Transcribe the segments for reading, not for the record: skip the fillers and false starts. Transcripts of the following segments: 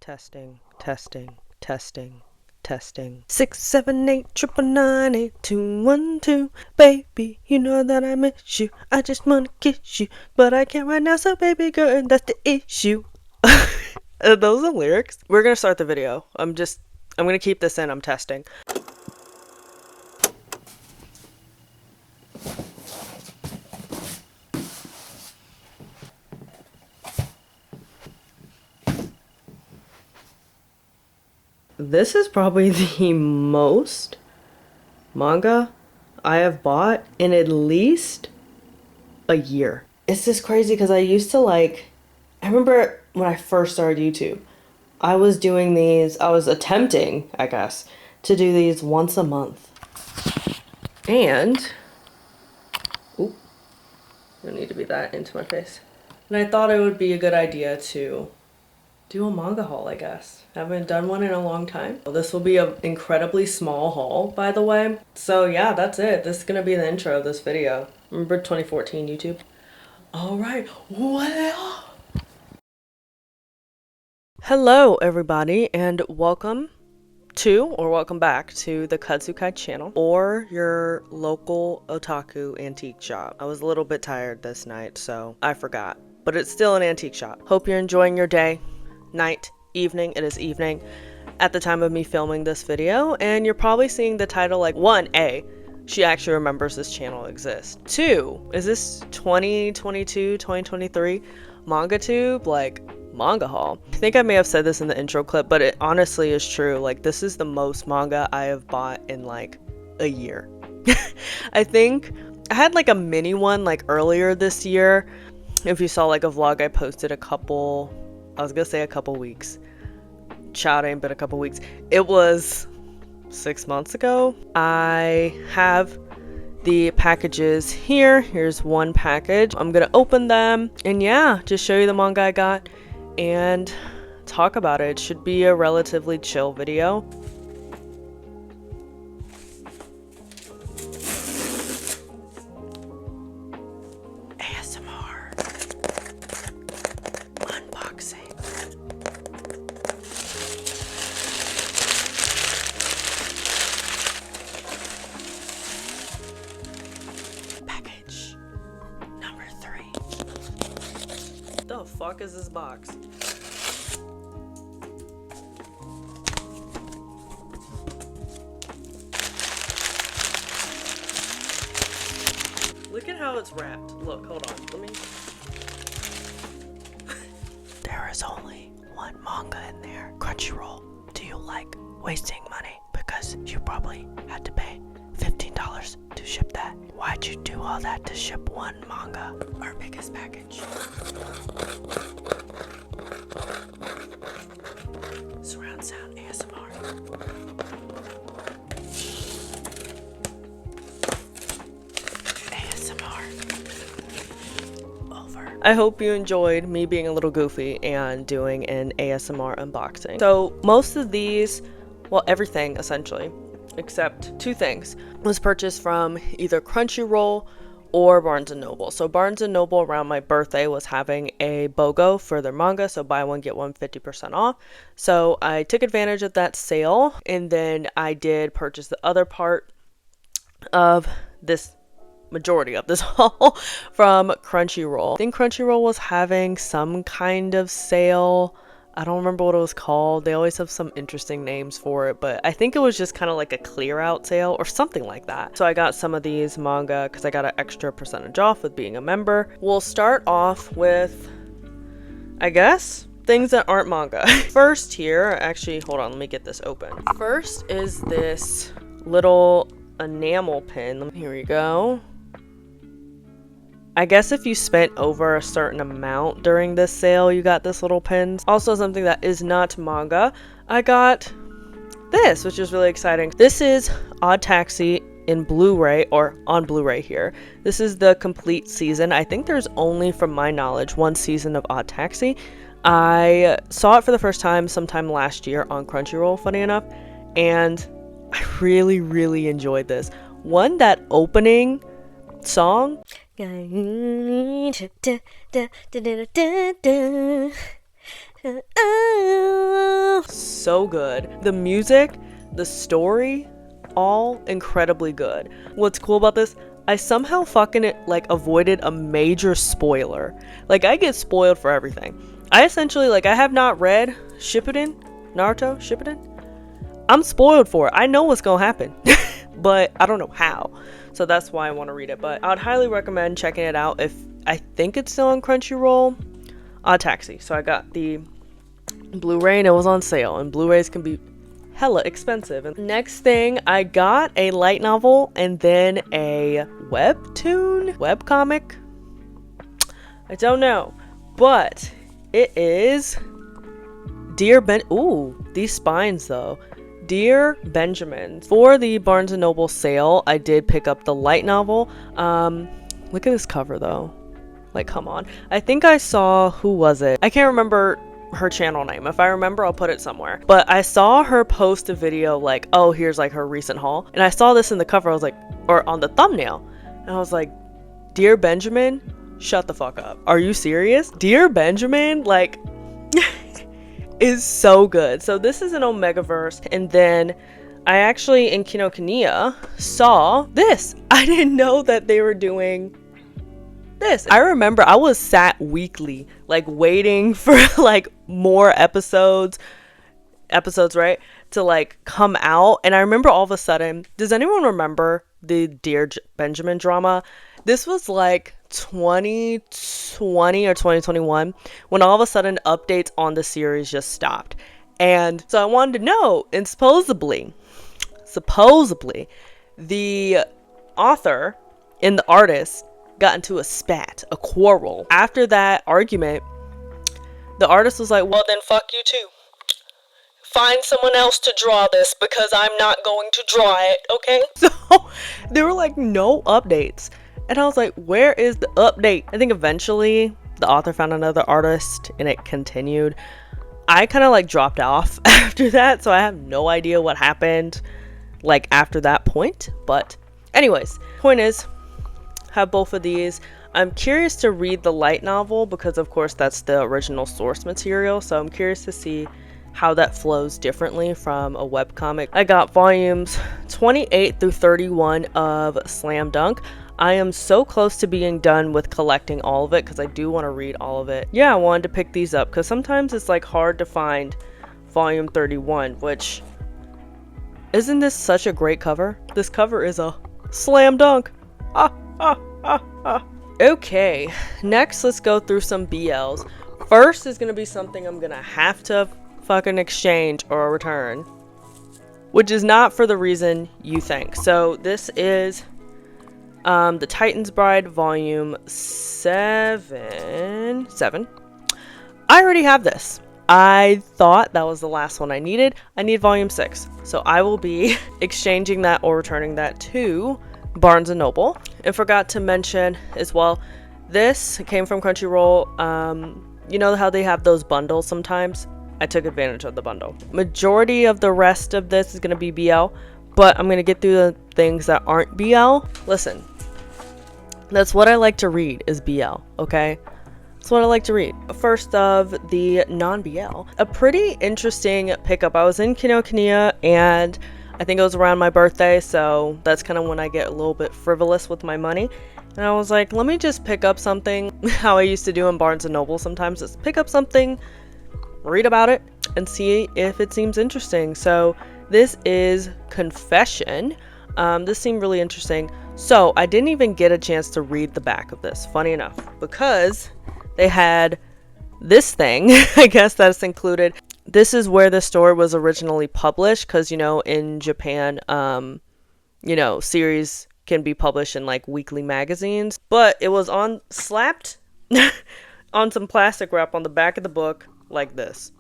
Testing, testing, testing, testing. 6, 7, 8, 999, 8212. Baby, you know that I miss you. I just wanna kiss you, but I can't right now, so baby girl, and that's the issue. Are those the lyrics? We're gonna start the video. I'm gonna keep this in. I'm testing. This is probably the most manga I have bought in at least a year. It's just crazy because I used to I remember when I first started YouTube, I was attempting, I guess, to do these once a month. And, oop, don't need to be that into my face. And I thought it would be a good idea to do a manga haul, I guess. Haven't done one in a long time. This will be an incredibly small haul, by the way. So yeah, that's it. This is gonna be the intro of this video. Remember 2014 YouTube? All right, well. Hello everybody, and welcome back to the Kudzukai channel, or your local otaku antique shop. I was a little bit tired this night, so I forgot. But it's still an antique shop. Hope you're enjoying your day, night, evening. It is evening at the time of me filming this video, and you're probably seeing the title like, 1, she actually remembers this channel exists. 2, is this 2022, 2023 MangaTube, like manga haul? I think I may have said this in the intro clip, but it honestly is true. Like, this is the most manga I have bought in like a year. I think I had like a mini one like earlier this year. If you saw like a vlog I posted a couple weeks. Child, ain't been a couple weeks. It was 6 months ago. I have the packages here. Here's one package. I'm gonna open them and yeah, just show you the manga I got and talk about it. It should be a relatively chill video. ASMR unboxing. Package number 3. The fuck is this box? Look at how it's wrapped. Look, hold on. Let me. There is only one manga in there. Crunchyroll, do you like wasting money? Because you probably had to pay $15 to ship that. Why'd you do all that to ship one manga? Our biggest package. Surround sound ASMR. ASMR. Over. I hope you enjoyed me being a little goofy and doing an ASMR unboxing. So most of these, well, everything essentially, except 2 things, was purchased from either Crunchyroll or Barnes & Noble. So Barnes & Noble around my birthday was having a BOGO for their manga, so buy one get one 50% off. So I took advantage of that sale, and then I did purchase the other part of this majority of this haul from Crunchyroll. I think Crunchyroll was having some kind of sale. I don't remember what it was called. They always have some interesting names for it, but I think it was just kind of like a clear out sale or something like that. So I got some of these manga because I got an extra percentage off with being a member. We'll start off with, I guess, things that aren't manga. First here, actually, hold on, let me get this open. First is this little enamel pin. Here we go. I guess if you spent over a certain amount during this sale, you got this little pin. Also something that is not manga, I got this, which is really exciting. This is Odd Taxi in Blu-ray, or on Blu-ray here. This is the complete season. I think there's only, from my knowledge, 1 season of Odd Taxi. I saw it for the first time sometime last year on Crunchyroll, funny enough, and I really, really enjoyed this. One, that opening song. so good. The music, the story, all incredibly good. What's cool about this, I somehow fucking like avoided a major spoiler. Like, I get spoiled for everything. I essentially, like, I have not read Naruto Shippuden. I'm spoiled for it. I know what's gonna happen, but I don't know how. So that's why I want to read it. But I would highly recommend checking it out. If I think it's still on Crunchyroll, Taxi. So I got the Blu-ray and it was on sale, and Blu-rays can be hella expensive. And next thing, I got a light novel and then a webcomic. I don't know, but it is ooh, these spines though. Dear Benjamin. For the Barnes & Noble sale, I did pick up the light novel. Look at this cover though. Like, come on. I think I saw, who was it? I can't remember her channel name. If I remember, I'll put it somewhere. But I saw her post a video like, oh, here's like her recent haul. And I saw this in the cover. I was like, or on the thumbnail. And I was like, Dear Benjamin, shut the fuck up. Are you serious? Dear Benjamin, like, is so good. So this is an Omegaverse. And then I actually, in Kinokuniya, saw this. I didn't know that they were doing this. I remember I was sat weekly, like, waiting for like more episodes, right, to like come out. And I remember all of a sudden, does anyone remember the Dear Benjamin drama? This was like 2020 or 2021 when all of a sudden updates on the series just stopped. And so I wanted to know, and supposedly the author and the artist got into a spat, a quarrel. After that argument, the artist was like, well, then fuck you too. Find someone else to draw this because I'm not going to draw it, okay? So there were like no updates. And I was like, where is the update? I think eventually the author found another artist and it continued. I kind of like dropped off after that, so I have no idea what happened like after that point. But anyways, point is, have both of these. I'm curious to read the light novel because of course that's the original source material, so I'm curious to see how that flows differently from a webcomic. I got volumes 28 through 31 of Slam Dunk. I am so close to being done with collecting all of it because I do want to read all of it. Yeah, I wanted to pick these up because sometimes it's like hard to find volume 31, which, isn't this such a great cover? This cover is a slam dunk. Okay, next let's go through some BLs. First is going to be something I'm going to have to fucking exchange or return, which is not for the reason you think. So this is the Titan's Bride volume 7. I already have this. I thought that was the last one I needed. I need volume 6. So I will be exchanging that or returning that to Barnes & Noble. And forgot to mention as well, this came from Crunchyroll. You know how they have those bundles sometimes? I took advantage of the bundle. Majority of the rest of this is going to be BL, but I'm going to get through the things that aren't BL. Listen, that's what I like to read is BL, okay? That's what I like to read. First of the non-BL, a pretty interesting pickup. I was in Kinokuniya and I think it was around my birthday, so that's kind of when I get a little bit frivolous with my money. And I was like, let me just pick up something, how I used to do in Barnes & Noble sometimes, just pick up something, read about it, and see if it seems interesting. So this is Confession. This seemed really interesting. So I didn't even get a chance to read the back of this, funny enough, because they had this thing, I guess that's included. This is where the story was originally published, because, you know, in Japan, you know, series can be published in like weekly magazines, but it was slapped on some plastic wrap on the back of the book like this.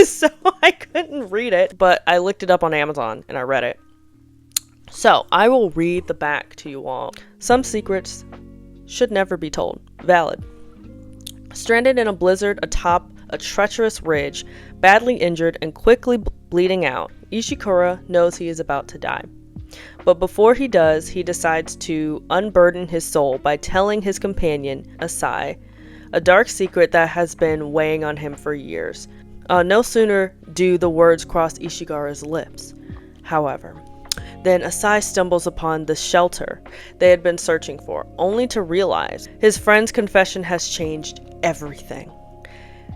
So I couldn't read it, but I looked it up on Amazon and I read it. So I will read the back to you all. Some secrets should never be told. Valid. Stranded in a blizzard atop a treacherous ridge, badly injured and quickly bleeding out, Ishikura knows he is about to die. But before he does, he decides to unburden his soul by telling his companion, Asai, a dark secret that has been weighing on him for years. No sooner do the words cross Ishigara's lips. However, then Asai stumbles upon the shelter they had been searching for, only to realize his friend's confession has changed everything,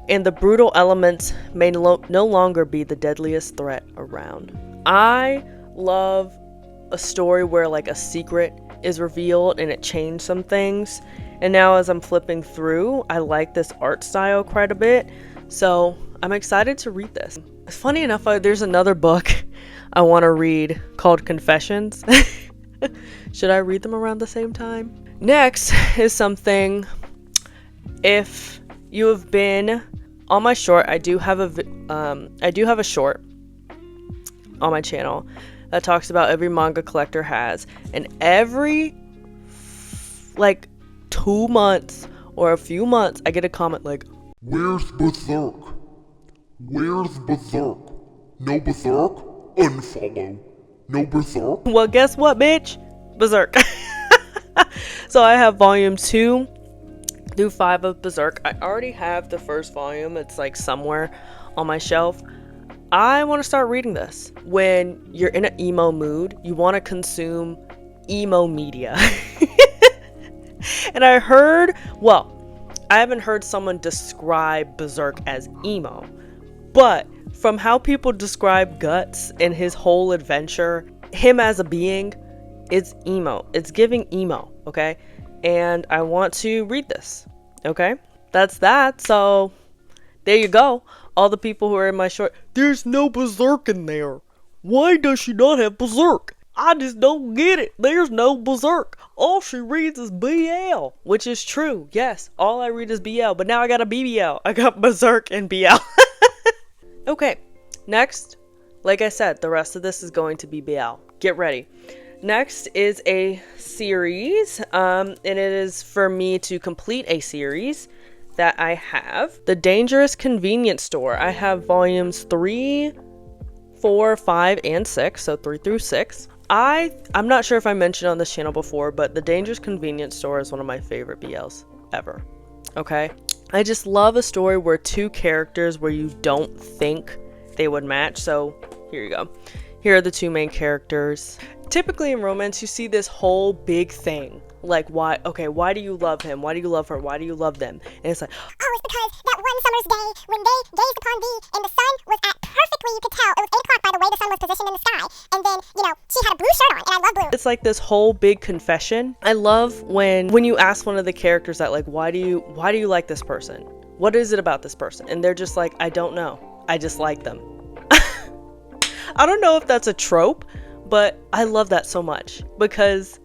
and the brutal elements may no longer be the deadliest threat around. I love a story where like a secret is revealed and it changed some things, and now as I'm flipping through, I like this art style quite a bit, so I'm excited to read this. Funny enough, there's another book I want to read called Confessions. Should I read them around the same time? Next is something, if you have been on my short, I do have a short on my channel that talks about every manga collector has, and every like 2 months or a few months I get a comment like, "Where's Berserk? Where's Berserk? No Berserk? Unfollow. No Berserk?" Well, guess what, bitch? Berserk. So I have volume 2 through 5 of Berserk. I already have the first volume. It's like somewhere on my shelf. I want to start reading this. When you're in an emo mood, you want to consume emo media. And I haven't heard someone describe Berserk as emo, but from how people describe Guts and his whole adventure, him as a being, it's emo. It's giving emo, okay? And I want to read this, okay? That's that. So there you go. All the people who are in my short, "There's no Berserk in there. Why does she not have Berserk? I just don't get it. There's no Berserk. All she reads is BL." Which is true. Yes, all I read is BL. But now I got a BBL. I got Berserk and BL. Okay, next, like I said, the rest of this is going to be BL. Get ready. Next is a series, and it is for me to complete a series that I have. The Dangerous Convenience Store. I have volumes 3, 4, 5, and 6, so 3 through 6. I'm not sure if I mentioned on this channel before, but The Dangerous Convenience Store is one of my favorite BLs ever. Okay? I just love a story where two characters where you don't think they would match. So here you go. Here are the two main characters. Typically in romance, you see this whole big thing. Like, why do you love him? Why do you love her? Why do you love them? And it's like, "Oh, it's because that one summer's day when they gazed upon thee and the sun was at perfectly, you could tell it was 8 o'clock by the way the sun was positioned in the sky. And then, she had a blue shirt on, and I love blue." it's like this whole big confession. I love when you ask one of the characters that, like, why do you like this person? What is it about this person? And they're just like, "I don't know. I just like them." I don't know if that's a trope, but I love that so much because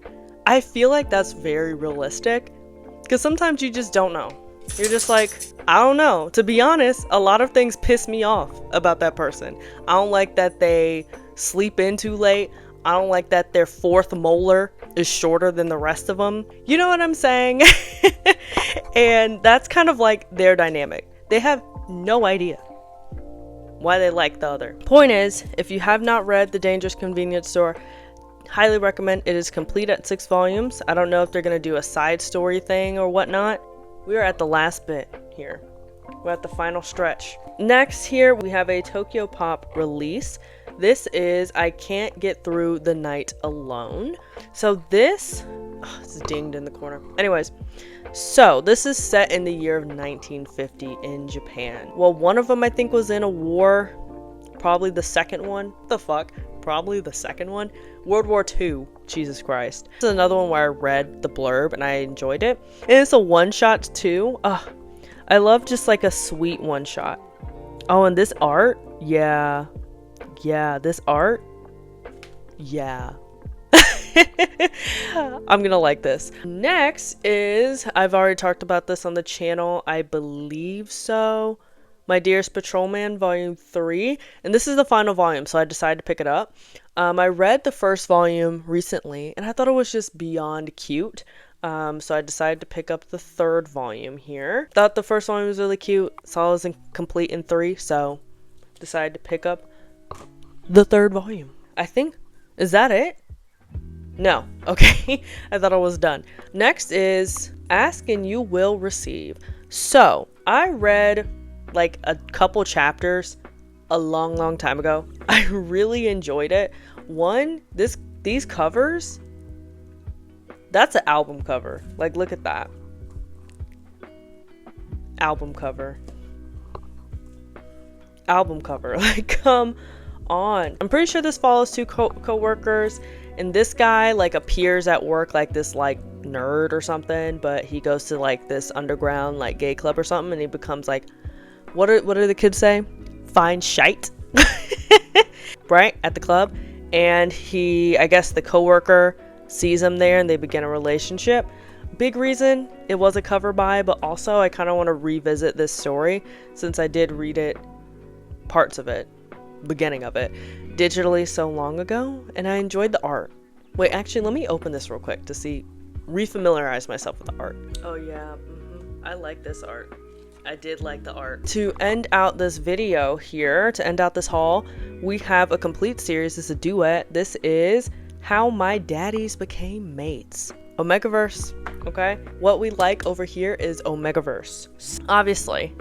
I feel like that's very realistic, because sometimes you just don't know. You're just like, I don't know. To be honest, a lot of things piss me off about that person. I don't like that they sleep in too late. I don't like that their fourth molar is shorter than the rest of them. You know what I'm saying? And that's kind of like their dynamic. They have no idea why they like the other. Point is, if you have not read The Dangerous Convenience Store, highly recommend. It is complete at 6 volumes. I don't know if they're going to do a side story thing or whatnot. We are at the last bit here. We're at the final stretch. Next here, we have a Tokyo Pop release. This is I Can't Get Through the Night Alone. So this, it's dinged in the corner. Anyways, so this is set in the year of 1950 in Japan. Well, one of them I think was in a war. Probably the second one. What the fuck? Probably the second one. World War II. Jesus Christ. This is another one where I read the blurb and I enjoyed it. And it's a one-shot too. I love just like a sweet one-shot. Oh, and this art? Yeah, this art? Yeah. I'm gonna like this. Next is, I've already talked about this on the channel, I believe so. My Dearest Patrolman, Volume 3. And this is the final volume, so I decided to pick it up. I read the first volume recently, and I thought it was just beyond cute. So I decided to pick up the third volume here. Thought the first volume was really cute. Saw it was complete in 3, so decided to pick up the third volume. I think, is that it? No. Okay. I thought I was done. Next is Ask and You Will Receive. So I read like a couple chapters a long time ago. I really enjoyed it. One, these covers, that's an album cover. Like, look at that. Album cover. Album cover. Like, come on. I'm pretty sure this follows two co-workers, and this guy like appears at work like this like nerd or something, but he goes to like this underground like gay club or something, and he becomes like, what do the kids say? Fine shite. Right, at the club. And I guess the coworker sees him there and they begin a relationship. Big reason it was a cover by, but also I kind of want to revisit this story since I did read it, parts of it, beginning of it, digitally so long ago, and I enjoyed the art. Wait, actually, let me open this real quick to refamiliarize myself with the art. Oh yeah, I like this art. I did like the art. To end out this video here, to end out this haul, we have a complete series. This is a duet. This is How My Daddies Became Mates. Omegaverse, okay? What we like over here is Omegaverse. Obviously,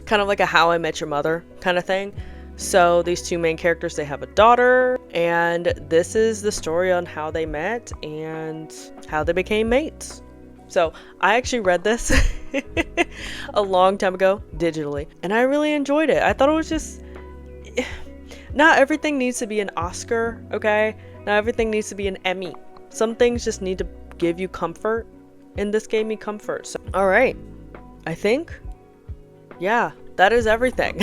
kind of like a How I Met Your Mother kind of thing. So these two main characters, they have a daughter, and this is the story on how they met and how they became mates. So I actually read this a long time ago digitally, and I really enjoyed it. I thought it was just, not everything needs to be an Oscar, okay? Not everything needs to be an Emmy. Some things just need to give you comfort, and this gave me comfort. So, all right, I think, yeah, that is everything.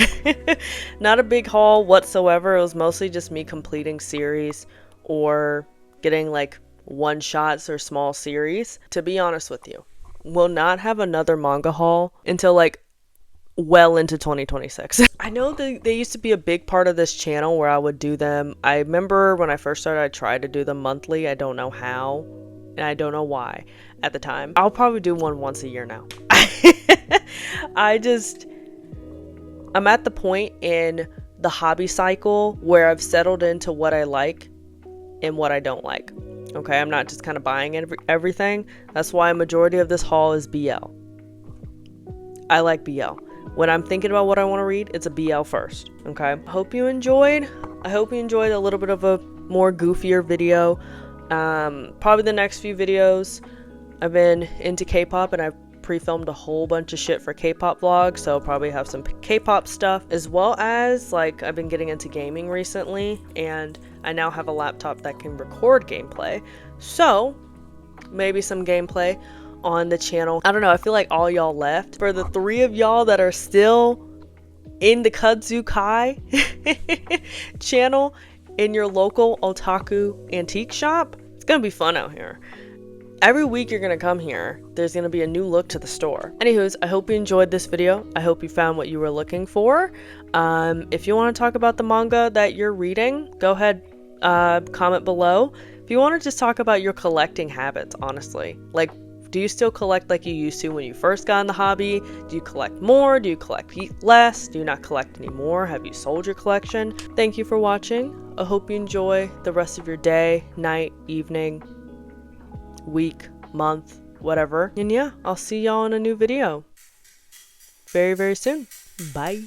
Not a big haul whatsoever. It was mostly just me completing series or getting like one shots or small series. To be honest with you, we'll not have another manga haul until like well into 2026. I know they used to be a big part of this channel where I would do them. I remember when I first started, I tried to do them monthly. I don't know how, and I don't know why at the time. I'll probably do one once a year now. I'm at the point in the hobby cycle where I've settled into what I like and what I don't like. Okay, I'm not just kind of buying everything. That's why a majority of this haul is BL. I like BL. When I'm thinking about what I want to read, it's a BL first. Okay, hope you enjoyed. I hope you enjoyed a little bit of a more goofier video. Probably the next few videos, I've been into K-pop and I've pre-filmed a whole bunch of shit for K-pop vlogs, so I'll probably have some K-pop stuff, as well as like I've been getting into gaming recently, and I now have a laptop that can record gameplay, so maybe some gameplay on the channel. I don't know, I feel like all y'all left. For the 3 of y'all that are still in the Kudzu Kai channel in your local otaku antique shop, it's gonna be fun out here. Every week you're gonna come here, there's gonna be a new look to the store. Anywho's, I hope you enjoyed this video. I hope you found what you were looking for. If you want to talk about the manga that you're reading, go ahead, comment below. If you want to just talk about your collecting habits, honestly, like, do you still collect like you used to when you first got in the hobby? Do you collect more? Do you collect less? Do you not collect anymore? Have you sold your collection? Thank you for watching. I hope you enjoy the rest of your day, night, evening, week, month, whatever. And yeah, I'll see y'all in a new video very, very soon. Bye.